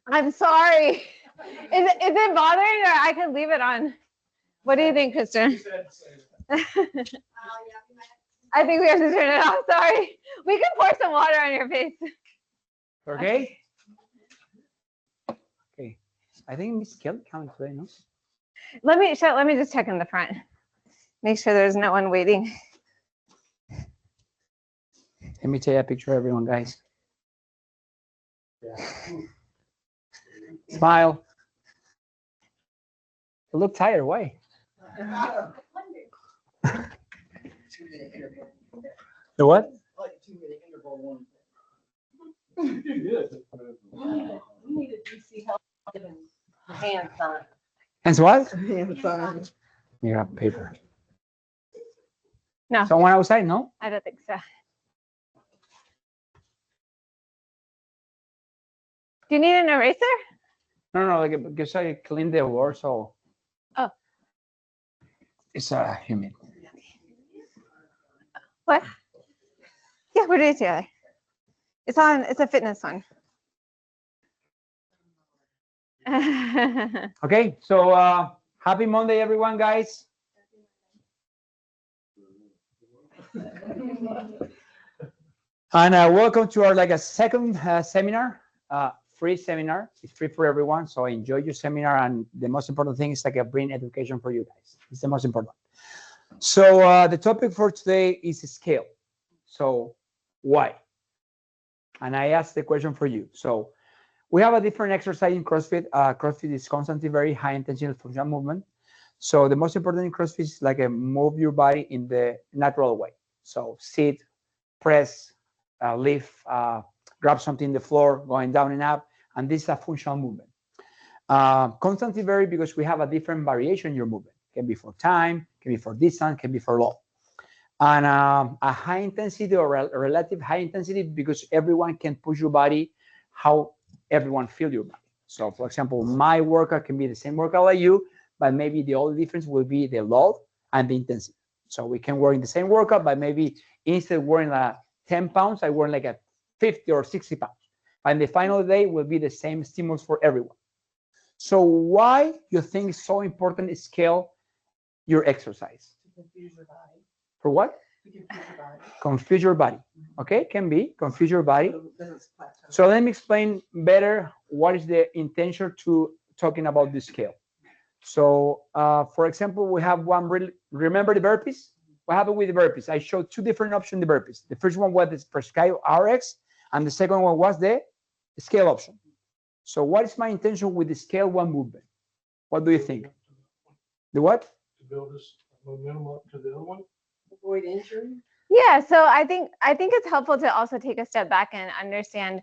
I'm sorry. Is it bothering, or I can leave it on? What do you think, Kristen? I think we have to turn it off. Sorry. We can pour some water on your face. Okay. Okay. I think Miss Kelly coming today, no? Let me just check in the front. Make sure there's no one waiting. Let me take a picture of everyone, guys. Smile. You look tired. Why? The what? Like 2-minute interval one. We need a DC help giving hand sign. And so what? Yeah, You have paper. No, Someone outside? No? I don't think so. Do you need an eraser? No, like because I cleaned the wall, so. Oh. It's humid. What? Yeah, we're doing it together. It's on. It's a fitness one. Okay, so happy Monday, everyone, guys. And welcome to our a second seminar, free seminar. It's free for everyone, so enjoy your seminar. And the most important thing is bring education for you guys. It's the most important. So the topic for today is scale. So why? And I asked the question for you. So we have a different exercise in CrossFit. CrossFit is constantly very high intensity functional movement. So the most important in CrossFit is move your body in the natural way. So sit, press, lift, grab something in the floor, going down and up. And this is a functional movement. Constantly vary because we have a different variation in your movement. Can be for time, can be for distance, can be for load. And a high intensity or a relative high intensity because everyone can push your body how everyone feel your body. So for example, my workout can be the same workout like you, but maybe the only difference will be the load and the intensity. So we can work in the same workout, but maybe instead of wearing 10 pounds, I work a 50 or 60 pounds. And the final day will be the same stimulus for everyone. So why you think it's so important to scale your exercise? To confuse your body. For what? To confuse your body. Confuse your body. Okay, can be confuse your body. Doesn't plateau. So let me explain better what is the intention to talking about the scale. So for example, we have one, remember the burpees? What happened with the burpees? I showed two different options in the burpees. The first one was the prescribed RX, and the second one was the scale option. So what is my intention with the scale one movement? What do you think? The what? To build this momentum up to the other one. Avoid injury. Yeah, so I think it's helpful to also take a step back and understand,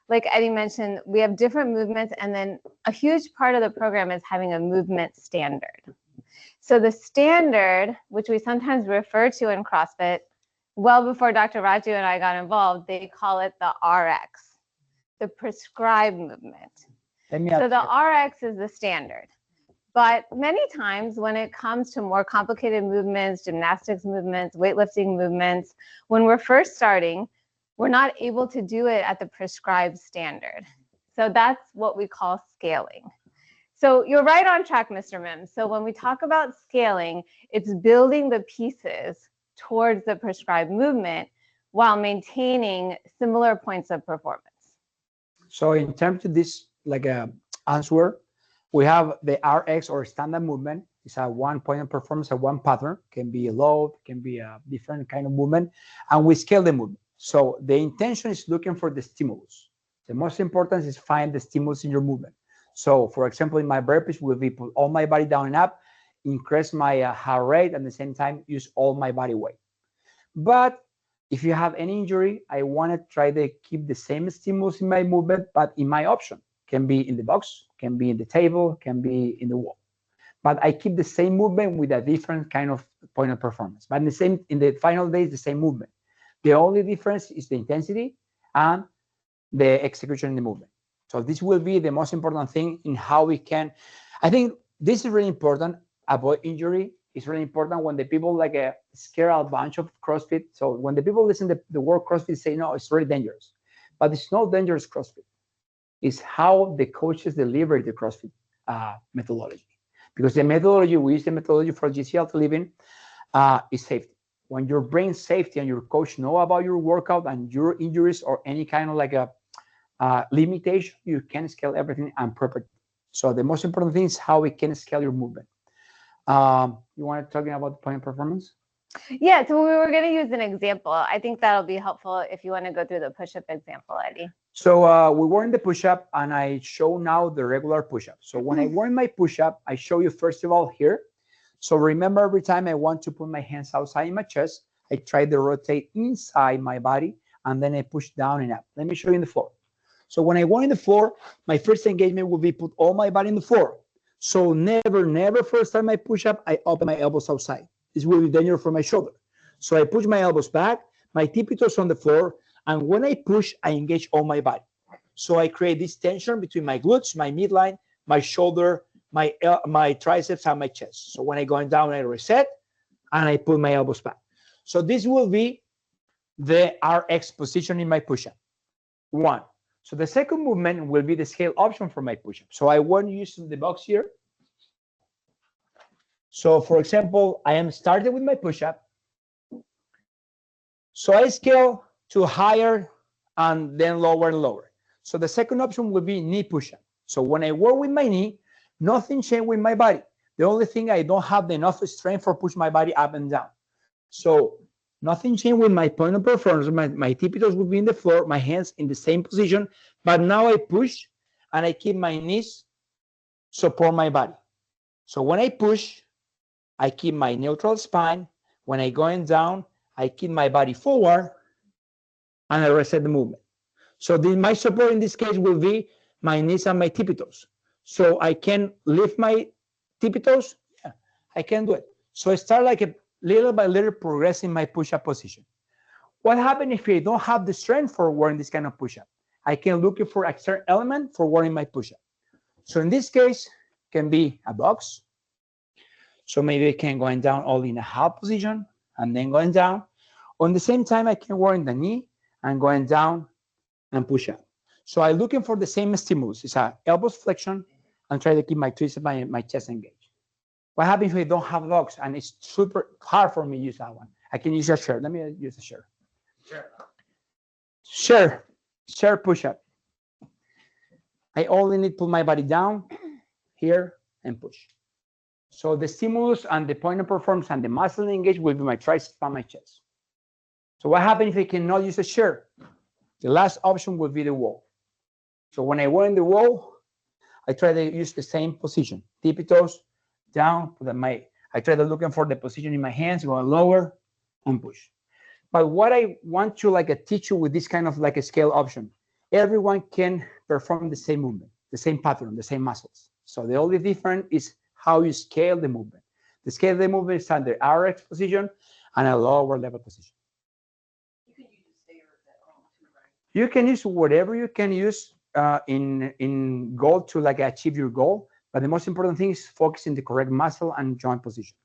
like Eddie mentioned, we have different movements, and then a huge part of the program is having a movement standard. So the standard, which we sometimes refer to in CrossFit, well before Dr. Raju and I got involved, they call it the RX, the prescribed movement. So the RX is the standard. But many times when it comes to more complicated movements, gymnastics movements, weightlifting movements, when we're first starting, we're not able to do it at the prescribed standard. So that's what we call scaling. So you're right on track, Mr. Mims. So when we talk about scaling, it's building the pieces towards the prescribed movement while maintaining similar points of performance. So in terms of this answer, we have the RX or standard movement. It's a one point of performance, a one pattern, can be a load, can be a different kind of movement, and we scale the movement. So the intention is looking for the stimulus. The most important is find the stimulus in your movement. So for example, in my burpees, will be put all my body down and up, increase my heart rate, and at the same time, use all my body weight. But if you have any injury, I want to try to keep the same stimulus in my movement, but in my option. Can be in the box, can be in the table, can be in the wall. But I keep the same movement with a different kind of point of performance. But in the final day, it's the same movement. The only difference is the intensity and the execution in the movement. So this will be the most important thing in how we can. I think this is really important. Avoid injury. It's really important when the people scare a bunch of CrossFit. So when the people listen to the word CrossFit, say no, it's really dangerous. But it's not dangerous CrossFit. is how the coaches deliver the CrossFit methodology. Because the methodology, we use the methodology for GCL to Living, is safety. When your brain safety and your coach know about your workout and your injuries or any kind of like a limitation, you can scale everything and prepare. So the most important thing is how we can scale your movement. You want to talk about the point of performance? Yeah, so we were going to use an example. I think that'll be helpful if you want to go through the push-up example, Eddie. So we were in the push-up, and I show now the regular push-up. So when I were in my push-up, I show you first of all here. So remember, every time I want to put my hands outside my chest, I try to rotate inside my body, and then I push down and up. Let me show you in the floor. So when I go in the floor, my first engagement will be put all my body in the floor. So never first time I push up, I open my elbows outside. This will be dangerous for my shoulder. So I push my elbows back, my tippy toes on the floor, and when I push, I engage all my body. So I create this tension between my glutes, my midline, my shoulder, my triceps, and my chest. So when I go down, I reset, and I put my elbows back. So this will be the RX position in my push-up. One. So the second movement will be the scale option for my push-up. So I want to use the box here. So for example, I am started with my push-up. So I scale to higher and then lower and lower. So the second option will be knee push-up. So when I work with my knee, nothing changed with my body. The only thing, I don't have enough strength for push my body up and down. So nothing changed with my point of performance. My tippy toes will be in the floor, my hands in the same position, but now I push and I keep my knees support my body. So when I push, I keep my neutral spine. When I going down, I keep my body forward and I reset the movement. So my support in this case will be my knees and my tippy toes. So I can lift my tippy toes. Yeah, I can do it. So I start like a little by little progressing my push-up position. What happens if I don't have the strength for wearing this kind of push-up? I can look for a certain element for wearing my push-up. So in this case, can be a box. So maybe I can go down all in a half position and then going down. On the same time, I can work in the knee and going down and push up. So I'm looking for the same stimulus. It's a elbows flexion and try to keep my triceps, my chest engaged. What happens if I don't have dogs and it's super hard for me to use that one? I can use a chair. Let me use a chair. Chair push-up. I only need to put my body down here and push. So the stimulus and the point of performance and the muscle engaged will be my triceps and my chest. So what happens if I cannot use a chair? The last option will be the wall. So when I work in the wall, I try to use the same position. Tippy toes down. I try to looking for the position in my hands, going lower and push. But what I want to teach you with this kind of like a scale option, everyone can perform the same movement, the same pattern, the same muscles. So the only difference is how you scale the movement. The scale of the movement is under RX position and a lower level position. You can use stairs at home too, right? You can use whatever you can use in goal to achieve your goal. But the most important thing is focusing the correct muscle and joint position.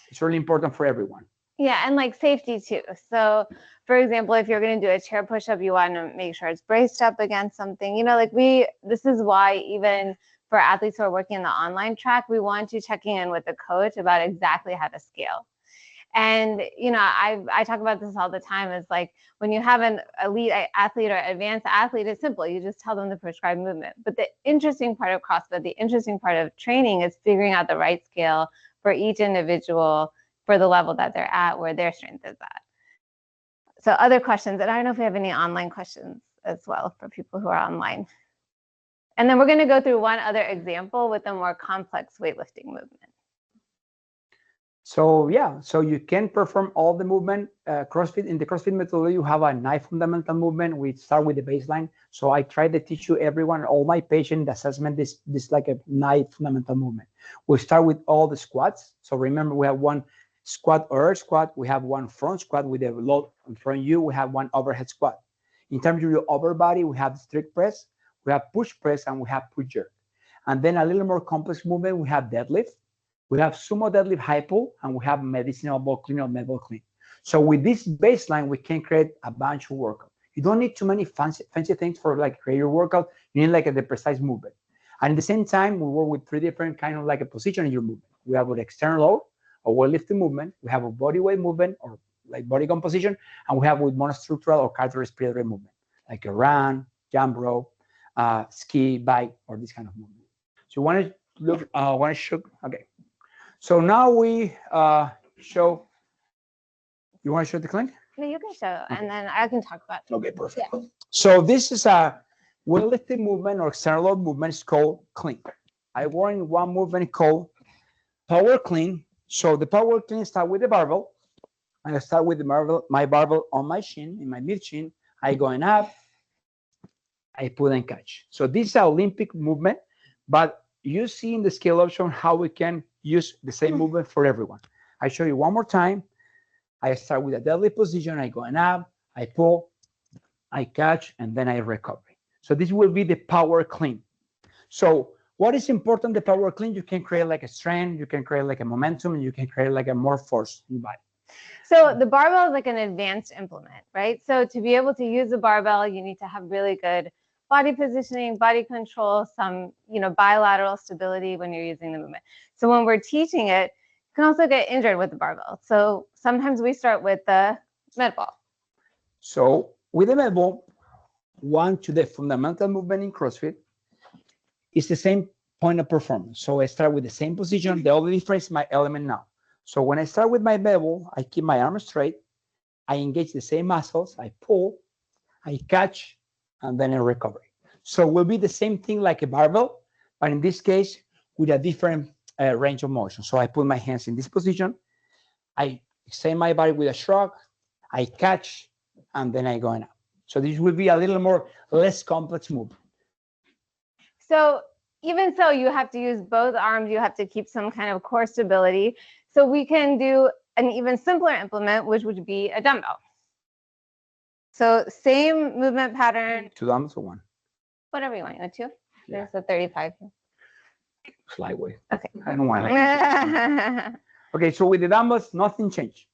It's really important for everyone. Yeah, and safety too. So for example, if you're going to do a chair push-up, you want to make sure it's braced up against something. This is why even for athletes who are working in the online track, we want you checking in with the coach about exactly how to scale. And, I talk about this all the time. Is when you have an elite athlete or advanced athlete, it's simple. You just tell them the prescribed movement. But the interesting part of CrossFit, the interesting part of training is figuring out the right scale for each individual for the level that they're at, where their strength is at. So other questions, and I don't know if we have any online questions as well for people who are online. And then we're going to go through one other example with a more complex weightlifting movement. So yeah, so you can perform all the movement. CrossFit, in the CrossFit methodology, you have a 9 fundamental movement. We start with the baseline. So I try to teach you everyone, all my patient assessment, this like a 9 fundamental movement. We start with all the squats. So remember, we have one squat or air squat. We have one front squat with a load in front of you. We have one overhead squat. In terms of your upper body, we have strict press, we have push press, and we have push jerk. And then a little more complex movement, we have deadlift. We have sumo deadlift high pull, and we have medicinal ball clean or med ball clean. So with this baseline, we can create a bunch of workout. You don't need too many fancy things for like create your workout. You need like the precise movement. And at the same time, we work with 3 different kind of like a position in your movement. We have an external load, a weightlifting movement. We have a body weight movement or like body composition, and we have with monostructural or cardiorespiratory movement, like a run, jump rope, ski, bike, or this kind of movement. So you want to look, want to show, okay. So now we show, you want to show the clean? No, you can show, and then I can talk about it. Okay, perfect. So this is a weightlifting movement or external load movement. It's called clean. I work in one movement called power clean. So the power clean start with the barbell. I start with the my barbell on my shin, in my mid shin. I going up, I pull and catch. So this is an Olympic movement, but you see in the scale option how we can use the same movement for everyone. I show you one more time. I start with a deadlift position. I going up, I pull, I catch, and then I recover. So this will be the power clean. So what is important, the power clean? You can create like a strength, you can create like a momentum, and you can create like a more force in your body. So the barbell is like an advanced implement, right? So to be able to use the barbell, you need to have really good body positioning, body control, some, bilateral stability when you're using the movement. So when we're teaching it, you can also get injured with the barbell. So sometimes we start with the med ball. So with the med ball, one to the fundamental movement in CrossFit is the same point of performance. So I start with the same position. The only difference is my element now. So when I start with my med ball, I keep my arm straight. I engage the same muscles. I pull, I catch, and then I recover. So it will be the same thing like a barbell, but in this case, with a different range of motion. So I put my hands in this position. I extend my body with a shrug. I catch, and then I go up. So this will be a little more less complex movement. So even so, you have to use both arms. You have to keep some kind of core stability. So we can do an even simpler implement, which would be a dumbbell. So same movement pattern. 2 dumbbells or 1? Whatever you want. You want 2? Yeah. There's a 35. Lightweight. Okay. I don't want it. Okay, so with the dumbbells, nothing changed.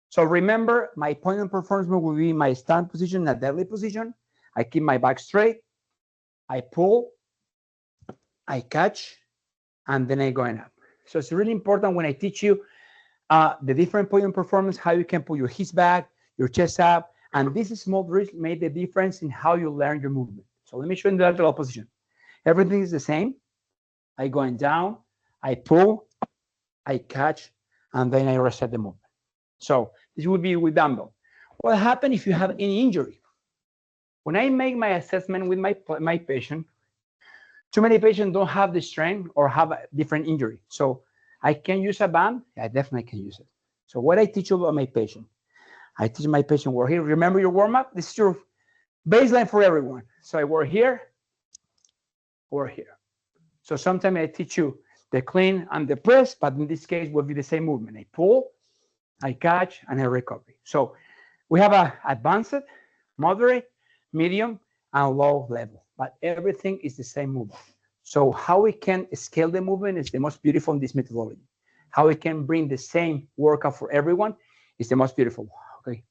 So remember, my point of performance will be my stand position, a deadlift position. I keep my back straight. I pull, I catch, and then I go up. So it's really important when I teach you the different point of performance, how you can pull your hips back, your chest up, and this small drill made the difference in how you learn your movement. So let me show you the lateral position. Everything is the same. I going down, I pull, I catch, and then I reset the movement. So this will be with dumbbell. What happens if you have any injury? When I make my assessment with my patient, too many patients don't have the strength or have a different injury. So I can use a band. I definitely can use it. So what I teach about my patient, I teach my patient work here. Remember your warm-up? This is your baseline for everyone. So I work here, work here. So sometimes I teach you the clean and the press, but in this case will be the same movement. I pull, I catch, and I recover. So we have a advanced, moderate, medium, and low level, but everything is the same movement. So how we can scale the movement is the most beautiful in this methodology. How we can bring the same workout for everyone is the most beautiful. Okay.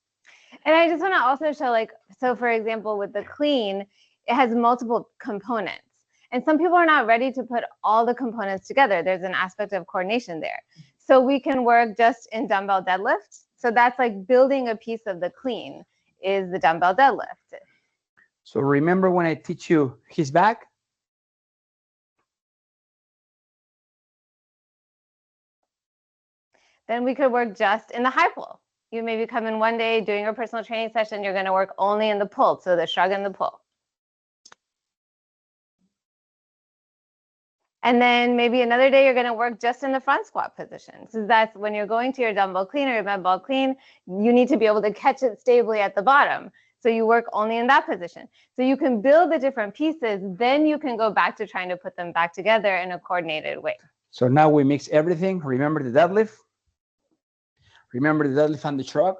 And I just want to also show, so for example, with the clean, it has multiple components. And some people are not ready to put all the components together. There's an aspect of coordination there. So we can work just in dumbbell deadlift. So that's like building a piece of the clean is the dumbbell deadlift. So remember when I teach you his back? Then we could work just in the high pull. You maybe come in one day doing a personal training session, you're going to work only in the pull, so the shrug and the pull. And then maybe another day you're going to work just in the front squat position. So that's when you're going to your dumbbell clean or your med ball clean, you need to be able to catch it stably at the bottom. So you work only in that position. So you can build the different pieces, then you can go back to trying to put them back together in a coordinated way. So now we mix everything. Remember the deadlift. Remember the deadlift and the shrug,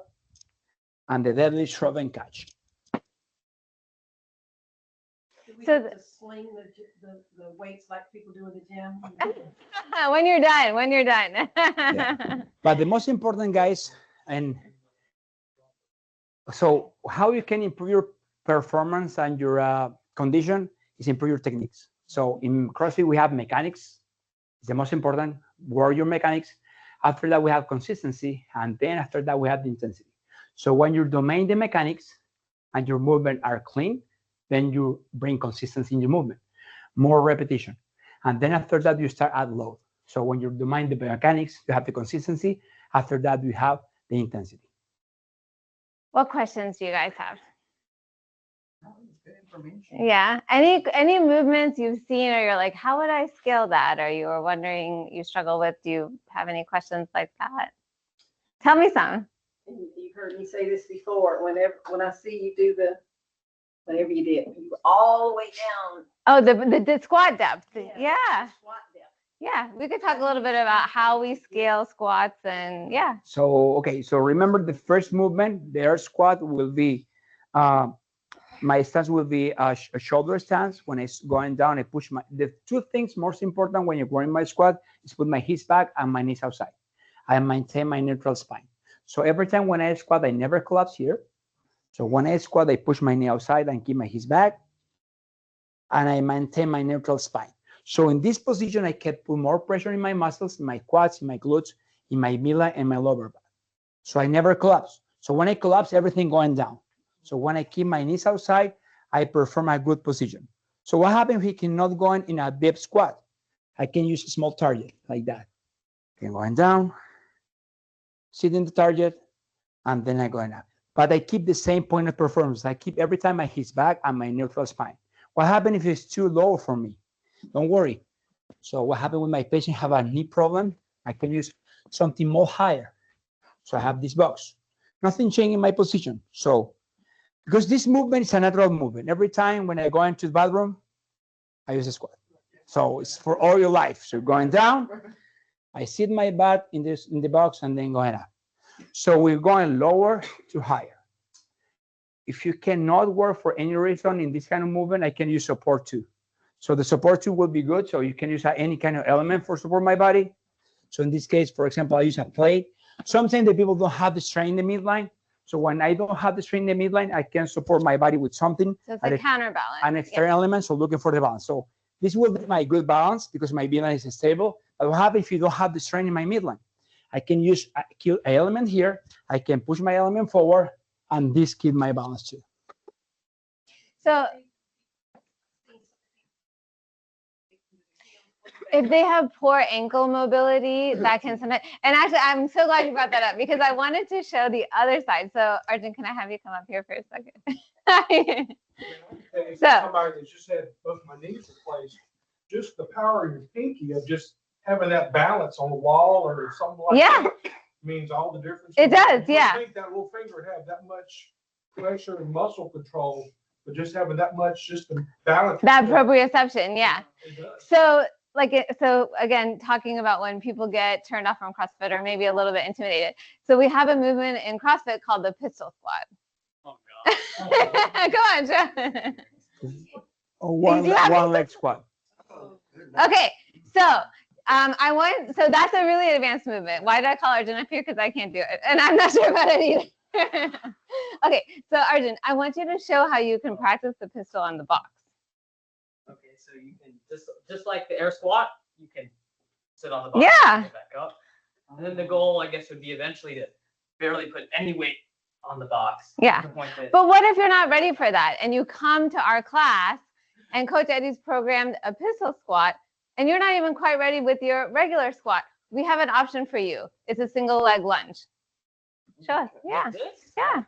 and the deadlift, shrug, and catch. So the sling the weights like people do in the gym. When you're done. Yeah. But the most important, guys, and so how you can improve your performance and your condition is improve your techniques. So in CrossFit, we have mechanics. It's the most important. Work your mechanics. After that, we have consistency. And then after that, we have the intensity. So when you domain the mechanics and your movement are clean, then you bring consistency in your movement, more repetition. And then after that, you start add load. So when you domain the mechanics, you have the consistency. After that, you have the intensity. What questions do you guys have? Good information. Yeah. Any movements you've seen, or you're like, how would I scale that? Or you were wondering, you struggle with? Do you have any questions like that? Tell me some. And you've heard me say this before, when I see you do whatever you did, you were all the way down. Oh, the squat depth. Yeah. Squat depth. Yeah. We could talk a little bit about how we scale squats and yeah. So, okay, so remember the first movement, the air squat will be, my stance will be a shoulder stance. When it's going down, I push the two things most important when you're going my squat is put my hips back and my knees outside. I maintain my neutral spine. So every time when I squat, I never collapse here. So when I squat, I push my knee outside and keep my hips back, and I maintain my neutral spine. So in this position, I can put more pressure in my muscles, in my quads, in my glutes, in my midline, and my lower back. So I never collapse. So when I collapse, everything going down. So when I keep my knees outside, I perform a good position. So what happens if he cannot go in a deep squat? I can use a small target like that. Okay, going down, sit in the target, and then I go up. But I keep the same point of performance. I keep every time my hips back and my neutral spine. What happens if it's too low for me? Don't worry. So what happens when my patient have a knee problem? I can use something more higher. So I have this box. Nothing changing my position. So because this movement is a natural movement. Every time when I go into the bathroom, I use a squat. So it's for all your life. So going down, I sit my butt in the box and then going up. So we're going lower to higher. If you cannot work for any reason in this kind of movement, I can use support too. So the support too will be good. So you can use any kind of element for support my body. So in this case, for example, I use a plate. Sometimes the people don't have the strength in the midline. So when I don't have the strength in the midline, I can support my body with something. So it's a counterbalance. An extra element, so looking for the balance. So this will be my good balance because my midline is stable. But what happens if you don't have the strength in my midline? I can use an element here. I can push my element forward, and this keep my balance too. So if they have poor ankle mobility, that can sometimes, and actually, I'm so glad you brought that up because I wanted to show the other side. So Arjun, can I have you come up here for a second? If So- somebody that just had both my knees replaced, just the power in your pinky of just having that balance on the wall or something like Yeah. that means all the difference. It does, You would yeah. think that little finger would have that much pressure and muscle control, but just having that much just to balance. That yourself, proprioception, yeah. it does. So so again, talking about when people get turned off from CrossFit or maybe a little bit intimidated. So we have a movement in CrossFit called the pistol squat. Oh, God. Come on, Joe. Or You have one leg squat. Okay, so so that's a really advanced movement. Why did I call Arjun up here? Because I can't do it, and I'm not sure about it either. Okay, so Arjun, I want you to show how you can practice the pistol on the box. Okay, so you can just like the air squat, you can sit on the box. Yeah. And get back up. And then the goal, I guess, would be eventually to barely put any weight on the box. Yeah. To the point that, But what if you're not ready for that and you come to our class and Coach Eddie's programmed a pistol squat and you're not even quite ready with your regular squat? We have an option for you. It's a single leg lunge. Show us. Yeah. like this? Yeah.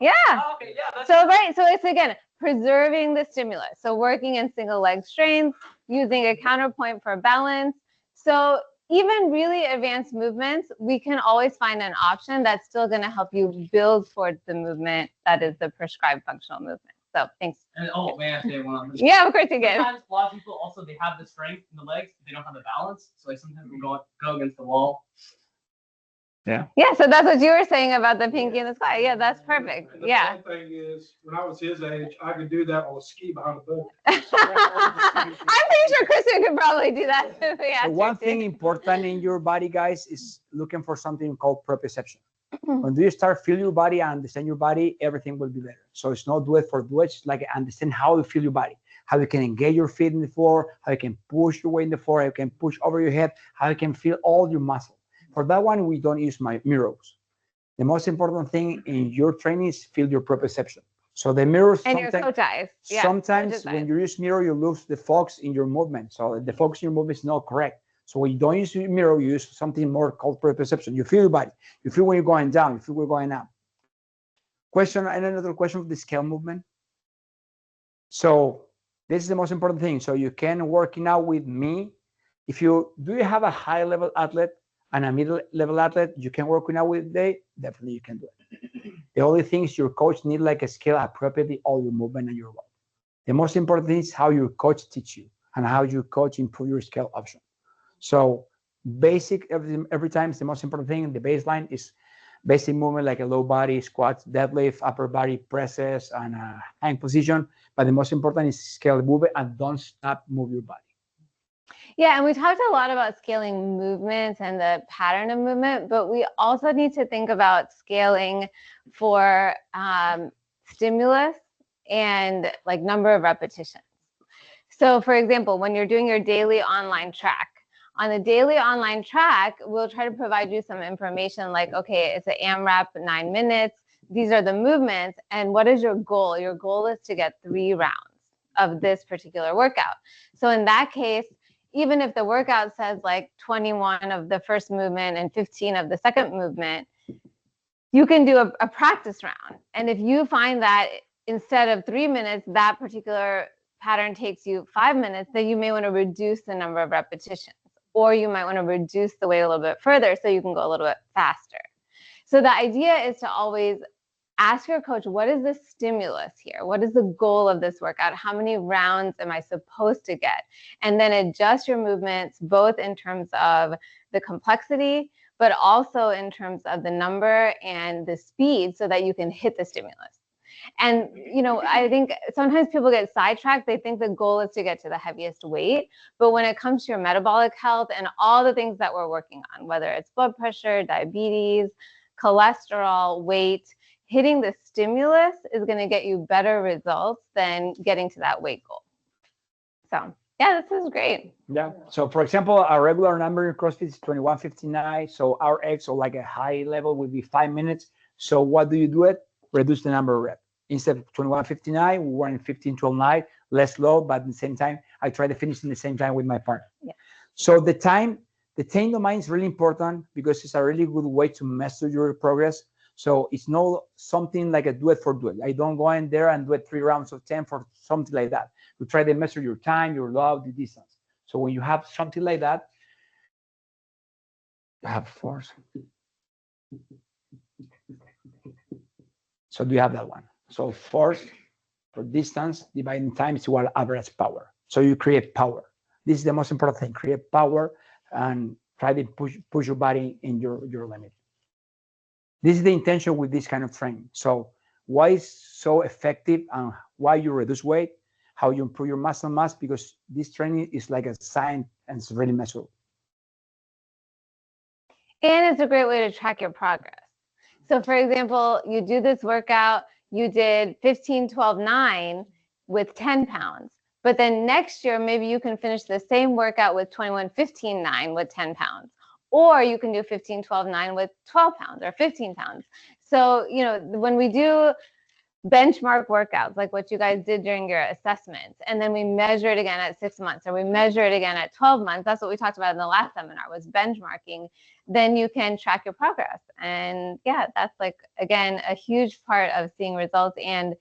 Yeah. Oh, okay, yeah. That's So, right. So it's again, preserving the stimulus. So working in single leg strength, using a counterpoint for balance. So even really advanced movements, we can always find an option that's still going to help you build towards the movement that is the prescribed functional movement. So thanks. And may I say one on this? Yeah, of course you can. Sometimes a lot of people also they have the strength in the legs, but they don't have the balance. So like sometimes we go against the wall. Yeah, so that's what you were saying about the pinky and the squat. Yeah, that's perfect. And the Yeah. fun thing is, when I was his age, I could do that on a ski behind a boat. I'm pretty sure Kristen could probably do that if we asked So her one to. thing important in your body, guys, is looking for something called proprioception. Hmm. When you start feel your body and understand your body, everything will be better. So it's not do it for do it. It's like understand how you feel your body, how you can engage your feet in the floor, how you can push your weight in the floor, how you can push over your head, how you can feel all your muscle. For that one, we don't use my mirrors. The most important thing in your training is feel your proprioception. So the mirrors And your sometimes, coach eyes. Yeah, sometimes coach's when eyes. you use mirror, you lose the focus in your movement. So the focus in your movement is not correct. So when you don't use your mirror, you use something more called proprioception. You feel your body. You feel when you're going down. You feel when you're going up. Question, and another question of the scale movement. So this is the most important thing. So you can working out with me. If you do you have a high level athlete and a middle level athlete, you can working out with they definitely you can do it. The only thing is your coach need like a scale appropriately all your movement and your weight. The most important thing is how your coach teach you and how your coach improve your scale option. So basic every time is the most important thing. The baseline is basic movement like a low body, squats, deadlift, upper body presses, and hang position. But the most important is scale movement and don't stop move your body. Yeah, and we talked a lot about scaling movements and the pattern of movement, but we also need to think about scaling for stimulus and like number of repetitions. So for example, when you're doing your daily online track, on the daily online track, we'll try to provide you some information like, okay, it's an AMRAP 9 minutes. These are the movements. And what is your goal? Your goal is to get 3 rounds of this particular workout. So in that case, even if the workout says like 21 of the first movement and 15 of the second movement, you can do a practice round. And if you find that instead of 3 minutes, that particular pattern takes you 5 minutes, then you may want to reduce the number of repetitions, or you might want to reduce the weight a little bit further so you can go a little bit faster. So the idea is to always ask your coach, what is the stimulus here? What is the goal of this workout? How many rounds am I supposed to get? And then adjust your movements both in terms of the complexity, but also in terms of the number and the speed so that you can hit the stimulus. And, you know, I think sometimes people get sidetracked. They think the goal is to get to the heaviest weight. But when it comes to your metabolic health and all the things that we're working on, whether it's blood pressure, diabetes, cholesterol, weight, hitting the stimulus is going to get you better results than getting to that weight goal. So, yeah, this is great. Yeah. So for example, our regular number in CrossFit is 2159. So our X or like a high level would be 5 minutes. So what do you do it? Reduce the number of reps. Instead of 2159, we were in 1512.9, less low, but at the same time, I try to finish in the same time with my partner. Yeah. So the time domain is really important because it's a really good way to measure your progress. So it's not something like a do it for do it. I don't go in there and do it 3 rounds of 10 for something like that. You try to measure your time, your load, the distance. So when you have something like that, you have force. So do you have that one? So force for distance dividing time is equal average power. So you create power. This is the most important thing. Create power and try to push your body in your limit. This is the intention with this kind of training. So why is so effective and why you reduce weight, how you improve your muscle mass, because this training is like a science and it's really measurable. And it's a great way to track your progress. So for example, you do this workout, you did 15-12-9 with 10 pounds. But then next year, maybe you can finish the same workout with 21-15-9 with 10 pounds. Or you can do 15-12-9 with 12 pounds or 15 pounds. So, you know, when we do benchmark workouts, like what you guys did during your assessments, and then we measure it again at 6 months, or we measure it again at 12 months, that's what we talked about in the last seminar, was benchmarking, then you can track your progress. And yeah, that's like, again, a huge part of seeing results and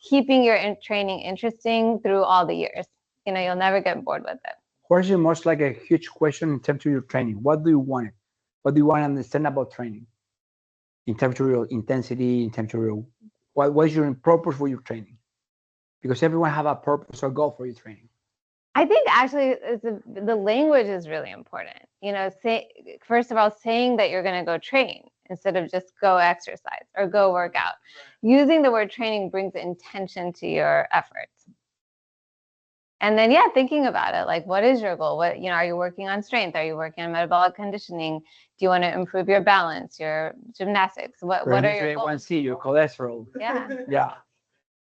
keeping your training interesting through all the years. You know, you'll never get bored with it. What is the most like a huge question in terms of your training? What do you want? What do you want to understand about training? In terms of your intensity, in terms of your, what is your purpose for your training? Because everyone have a purpose or goal for your training. I think actually the language is really important. You know, first of all, saying that you're going to go train instead of just go exercise or go work out. Using the word training brings intention to your efforts. And then, yeah, thinking about it, like, what is your goal? What, are you working on strength? Are you working on metabolic conditioning? Do you want to improve your balance, your gymnastics? What are Reduce your your goals? A1C, your cholesterol. Yeah. Yeah.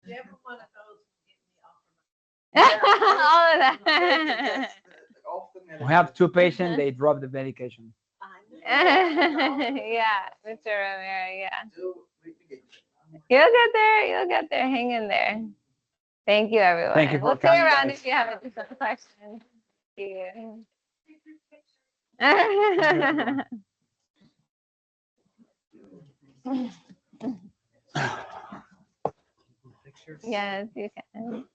Never one of those will get me off of All of that. We have two patients, they drop the medication. Yeah, Mr. Romero, yeah. You'll get there. You'll get there. Hang in there. Thank you, everyone. Thank you for We'll stay coming, around guys. if you have additional questions. Thank you. Yes, you can.